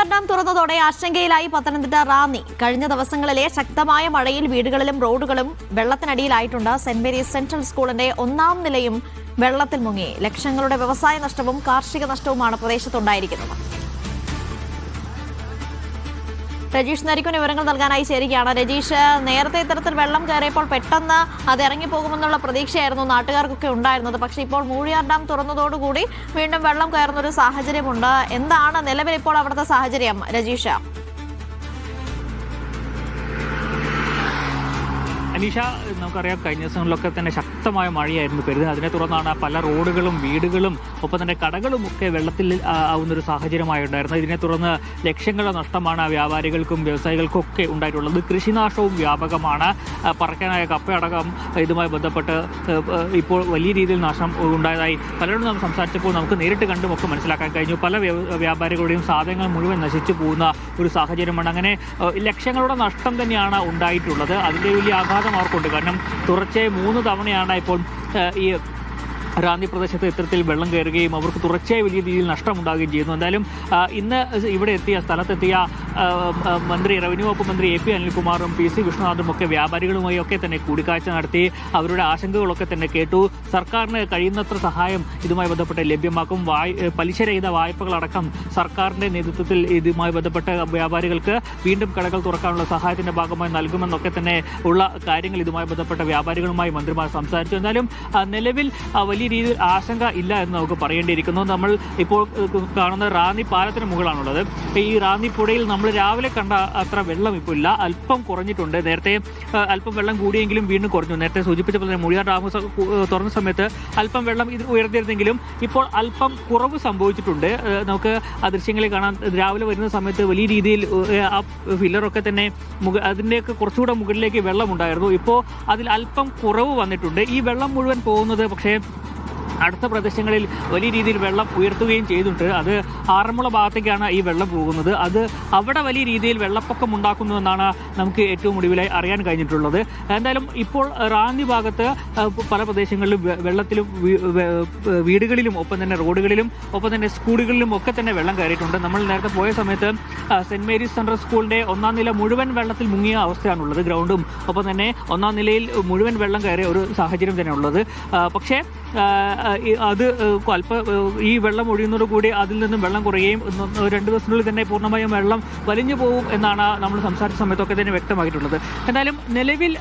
Moozhiyar dam തുറന്നതോടെ ആശങ്കയിലായി Pathanamthitta Ranni. കഴിഞ്ഞ ദിവസങ്ങളിലെ ശക്തമായ മഴയിൽ വീടുകളിലും റോഡുകളും വെള്ളത്തിനടിയിലായിട്ടുണ്ട്. സെന്റ് മേരീസ് സെൻട്രൽ സ്കൂളിന്റെ 1-ാം നിലയും വെള്ളത്തിൽ മുങ്ങി. ലക്ഷങ്ങളുടെ വ്യവസായ നഷ്ടവും കാർഷിക നഷ്ടവുമാണ് പ്രദേശത്തുണ്ടായിരിക്കുന്നത്. രജീഷ് നരിക്കുൻ വിവരങ്ങൾ നൽകാനായി ചേരുകയാണ്. രജീഷ്, നേരത്തെ ഇത്തരത്തിൽ വെള്ളം കയറിയപ്പോൾ പെട്ടെന്ന് അത് ഇറങ്ങിപ്പോകുമെന്നുള്ള പ്രതീക്ഷയായിരുന്നു നാട്ടുകാർക്കൊക്കെ ഉണ്ടായിരുന്നത്. പക്ഷേ ഇപ്പോൾ മൂഴിയാർ ഡാം തുറന്നതോടുകൂടി വീണ്ടും വെള്ളം കയറുന്ന ഒരു സാഹചര്യമുണ്ട്. എന്താണ് നിലവിൽ ഇപ്പോൾ അവിടുത്തെ സാഹചര്യം, രജീഷ? അനീഷ, നമുക്കറിയാം കഴിഞ്ഞ ദിവസങ്ങളിലൊക്കെ തന്നെ ശക്തമായ മഴയായിരുന്നു പെരുന്നത്. അതിനെ തുടർന്നാണ് പല റോഡുകളും വീടുകളും ഒപ്പം തന്നെ കടകളും ഒക്കെ വെള്ളത്തിൽ ആവുന്നൊരു സാഹചര്യമായി ഉണ്ടായിരുന്നത്. ഇതിനെ തുടർന്ന് ലക്ഷങ്ങളുടെ നഷ്ടമാണ് വ്യാപാരികൾക്കും വ്യവസായികൾക്കും ഒക്കെ ഉണ്ടായിട്ടുള്ളത്. കൃഷിനാശവും വ്യാപകമാണ്. പറക്കാനായ കപ്പയടക്കം ഇതുമായി ബന്ധപ്പെട്ട് ഇപ്പോൾ വലിയ രീതിയിൽ നാശം ഉണ്ടായതായി പലരോടും നാം സംസാരിച്ചപ്പോൾ നമുക്ക് നേരിട്ട് കണ്ടുമൊക്കെ മനസ്സിലാക്കാൻ കഴിഞ്ഞു. പല വ്യാപാരികളുടെയും സാധനങ്ങൾ മുഴുവൻ നശിച്ചു പോകുന്ന ഒരു സാഹചര്യമാണ്. അങ്ങനെ ലക്ഷങ്ങളുടെ നഷ്ടം തന്നെയാണ് ഉണ്ടായിട്ടുള്ളത്. അതിൻ്റെ വലിയ ആഘാതം അവർക്കുണ്ട്. കാരണം തുടർച്ചയായി 3 തവണയാണ് ഇപ്പോൾ ഈ റാന്നി പ്രദേശത്ത് ഇത്തരത്തിൽ വെള്ളം കയറുകയും അവർക്ക് തുടർച്ചയായി വലിയ രീതിയിൽ നഷ്ടമുണ്ടാകുകയും ചെയ്യുന്നു. എന്തായാലും ഇന്ന് ഇവിടെ സ്ഥലത്തെത്തിയ റവന്യൂ വകുപ്പ് മന്ത്രി AP അനിൽകുമാറും PC വിഷ്ണുനാഥും ഒക്കെ വ്യാപാരികളുമായി ഒക്കെ തന്നെ കൂടിക്കാഴ്ച നടത്തി അവരുടെ ആശങ്കകളൊക്കെ തന്നെ കേട്ടു. സർക്കാരിന് കഴിയുന്നത്ര സഹായം ഇതുമായി ബന്ധപ്പെട്ട് ലഭ്യമാക്കും. പലിശരഹിത വായ്പകളടക്കം സർക്കാരിൻ്റെ നേതൃത്വത്തിൽ ഇതുമായി ബന്ധപ്പെട്ട വ്യാപാരികൾക്ക് വീണ്ടും കടകൾ തുറക്കാനുള്ള സഹായത്തിൻ്റെ ഭാഗമായി നൽകുമെന്നൊക്കെ തന്നെ ഉള്ള കാര്യങ്ങൾ ഇതുമായി ബന്ധപ്പെട്ട വ്യാപാരികളുമായി മന്ത്രിമാർ സംസാരിച്ചു. എന്തായാലും നിലവിൽ വലിയ രീതിയിൽ ആശങ്ക ഇല്ല എന്ന് നമുക്ക് പറയേണ്ടിയിരിക്കുന്നു. നമ്മൾ ഇപ്പോൾ കാണുന്ന റാന്നി പാലത്തിന് മുകളാണുള്ളത്. ഈ റാന്നി പുഴയിൽ നമ്മൾ രാവിലെ കണ്ട അത്ര വെള്ളം ഇപ്പോൾ ഇല്ല, അല്പം കുറഞ്ഞിട്ടുണ്ട്. നേരത്തെ അല്പം വെള്ളം കൂടിയെങ്കിലും വീണ്ടും കുറഞ്ഞു. നേരത്തെ സൂചിപ്പിച്ചപ്പോൾ തന്നെ മൂഴിയാർ ഡാം തുറന്ന സമയത്ത് അല്പം വെള്ളം ഇത് ഉയർന്നിരുന്നെങ്കിലും ഇപ്പോൾ അല്പം കുറവ് സംഭവിച്ചിട്ടുണ്ട്. നമുക്ക് ആ ദൃശ്യങ്ങളിൽ കാണാൻ രാവിലെ വരുന്ന സമയത്ത് വലിയ രീതിയിൽ ആ ഫില്ലറൊക്കെ തന്നെ അതിൻ്റെയൊക്കെ കുറച്ചുകൂടെ മുകളിലേക്ക് വെള്ളം ഉണ്ടായിരുന്നു. ഇപ്പോൾ അതിൽ അല്പം കുറവ് വന്നിട്ടുണ്ട്. ഈ വെള്ളം മുഴുവൻ പോകുന്നത് പക്ഷേ അടുത്ത പ്രദേശങ്ങളിൽ വലിയ രീതിയിൽ വെള്ളം ഉയർത്തുകയും ചെയ്തിട്ടുണ്ട്. അത് ആറന്മുള ഭാഗത്തേക്കാണ് ഈ വെള്ളം പോകുന്നത്. അത് അവിടെ വലിയ രീതിയിൽ വെള്ളപ്പൊക്കം ഉണ്ടാക്കുന്നുവെന്നാണ് നമുക്ക് ഏറ്റവും ഒടുവിലായി അറിയാൻ കഴിഞ്ഞിട്ടുള്ളത്. എന്തായാലും ഇപ്പോൾ റാന്നി ഭാഗത്ത് പല പ്രദേശങ്ങളിലും വെള്ളത്തിലും വീടുകളിലും ഒപ്പം തന്നെ റോഡുകളിലും ഒപ്പം തന്നെ സ്കൂളുകളിലും ഒക്കെ തന്നെ വെള്ളം കയറിയിട്ടുണ്ട്. നമ്മൾ നേരത്തെ പോയ സമയത്ത് സെന്റ് മേരീസ് സെൻട്രൽ സ്കൂളിൻ്റെ 1-ാം നില മുഴുവൻ വെള്ളത്തിൽ മുങ്ങിയ അവസ്ഥയാണുള്ളത്. ഗ്രൗണ്ടും ഒപ്പം തന്നെ 1-ാം നിലയിൽ മുഴുവൻ വെള്ളം കയറിയ ഒരു സാഹചര്യം തന്നെ ഉള്ളത്. പക്ഷേ അത് ഈ വെള്ളം ഒഴിയുന്നതോടുകൂടി അതിൽ നിന്നും വെള്ളം കുറയുകയും 2 ദിവസത്തിനുള്ളിൽ തന്നെ പൂർണ്ണമായും വെള്ളം വലിഞ്ഞു പോകും എന്നാണ് നമ്മൾ സംസാരിച്ച സമയത്തൊക്കെ തന്നെ വ്യക്തമായിട്ടുള്ളത്. എന്തായാലും നിലവിൽ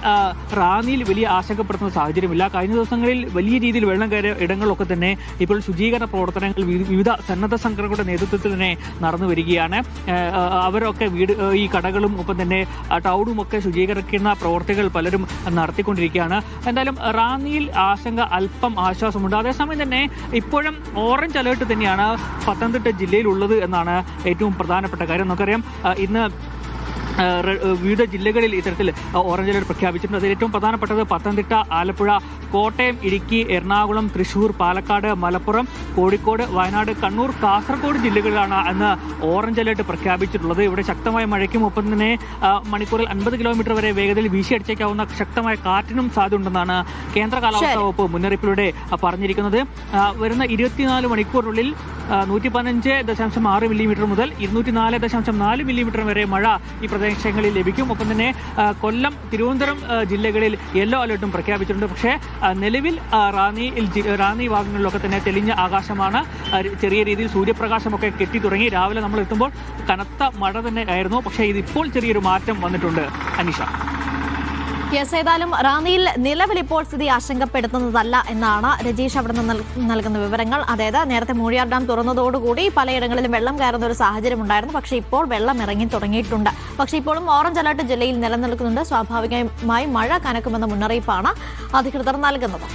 റാന്നിയിൽ വലിയ ആശങ്കപ്പെടുത്തുന്ന സാഹചര്യമില്ല. കഴിഞ്ഞ ദിവസങ്ങളിൽ വലിയ രീതിയിൽ വെള്ളം കയറിയ ഇടങ്ങളിലൊക്കെ തന്നെ ഇപ്പോൾ ശുചീകരണ പ്രവർത്തനങ്ങൾ വിവിധ സന്നദ്ധ സംഘടനകളുടെ നേതൃത്വത്തിൽ തന്നെ നടന്നു വരികയാണ്. അവരൊക്കെ ഈ കടകളും ഒപ്പം തന്നെ ടൗണും ഒക്കെ ശുചീകരിക്കുന്ന പ്രവർത്തികൾ പലരും നടത്തിക്കൊണ്ടിരിക്കുകയാണ്. എന്തായാലും റാന്നിയിൽ ആശങ്ക അല്പം ആശ്വാസമുണ്ട്. അതേസമയം തന്നെ ഇപ്പോഴും ഓറഞ്ച് അലേർട്ട് തന്നെയാണ് പത്തനംതിട്ട ജില്ലയിലുള്ളത് എന്നാണ് ഏറ്റവും പ്രധാനപ്പെട്ട കാര്യം. നമുക്കറിയാം ഇന്ന് വിവിധ ജില്ലകളിൽ ഇത്തരത്തിൽ ഓറഞ്ച് അലർട്ട് പ്രഖ്യാപിച്ചിട്ടുണ്ട്. അതിൽ ഏറ്റവും പ്രധാനപ്പെട്ടത് പത്തനംതിട്ട, ആലപ്പുഴ, കോട്ടയം, ഇടുക്കി, എറണാകുളം, തൃശ്ശൂർ, പാലക്കാട്, മലപ്പുറം, കോഴിക്കോട്, വയനാട്, കണ്ണൂർ, കാസർഗോഡ് ജില്ലകളിലാണ് അന്ന് ഓറഞ്ച് അലർട്ട് പ്രഖ്യാപിച്ചിട്ടുള്ളത്. ഇവിടെ ശക്തമായ മഴയ്ക്കും ഒപ്പം തന്നെ മണിക്കൂറിൽ 50 കിലോമീറ്റർ വരെ വേഗതയിൽ വീശിയടിച്ചേക്കാവുന്ന ശക്തമായ കാറ്റിനും സാധ്യതയുണ്ടെന്നാണ് കേന്ദ്ര കാലാവസ്ഥാ വകുപ്പ് മുന്നറിയിപ്പിലൂടെ പറഞ്ഞിരിക്കുന്നത്. വരുന്ന 24 മണിക്കൂറിനുള്ളിൽ 115.6 മില്ലിമീറ്റർ മുതൽ 204.4 മില്ലിമീറ്റർ വരെ മഴ ഈ പ്രദേശങ്ങളിൽ ലഭിക്കും. ഒപ്പം തന്നെ കൊല്ലം, തിരുവനന്തപുരം ജില്ലകളിൽ യെല്ലോ അലർട്ടും പ്രഖ്യാപിച്ചിട്ടുണ്ട്. പക്ഷേ നിലവിൽ റാന്നി ഭാഗങ്ങളിലൊക്കെ തന്നെ തെളിഞ്ഞ ആകാശമാണ്. ചെറിയ രീതിയിൽ സൂര്യപ്രകാശമൊക്കെ കെട്ടി തുടങ്ങി. രാവിലെ നമ്മൾ എത്തുമ്പോൾ കനത്ത മഴ തന്നെ ആയിരുന്നു. പക്ഷേ ഇതിപ്പോൾ ചെറിയൊരു മാറ്റം വന്നിട്ടുണ്ട്. അനീഷ, ഏതായാലും റാന്നിയിൽ നിലവിൽ ഇപ്പോൾ സ്ഥിതി ആശങ്കപ്പെടുത്തുന്നതല്ല എന്നാണ് രജീഷ് അവിടെ നിന്ന് നൽകുന്ന വിവരങ്ങൾ. അതായത് നേരത്തെ മൂഴിയാർ ഡാം തുറന്നതോടുകൂടി പലയിടങ്ങളിലും വെള്ളം കയറുന്ന ഒരു സാഹചര്യം ഉണ്ടായിരുന്നു. പക്ഷേ ഇപ്പോൾ വെള്ളം ഇറങ്ങി തുടങ്ങിയിട്ടുണ്ട്. പക്ഷേ ഇപ്പോഴും ഓറഞ്ച് അലർട്ട് ജില്ലയിൽ നിലനിൽക്കുന്നുണ്ട്. സ്വാഭാവികമായി മഴ കനക്കുമെന്ന മുന്നറിയിപ്പാണ് അധികൃതർ നൽകുന്നത്.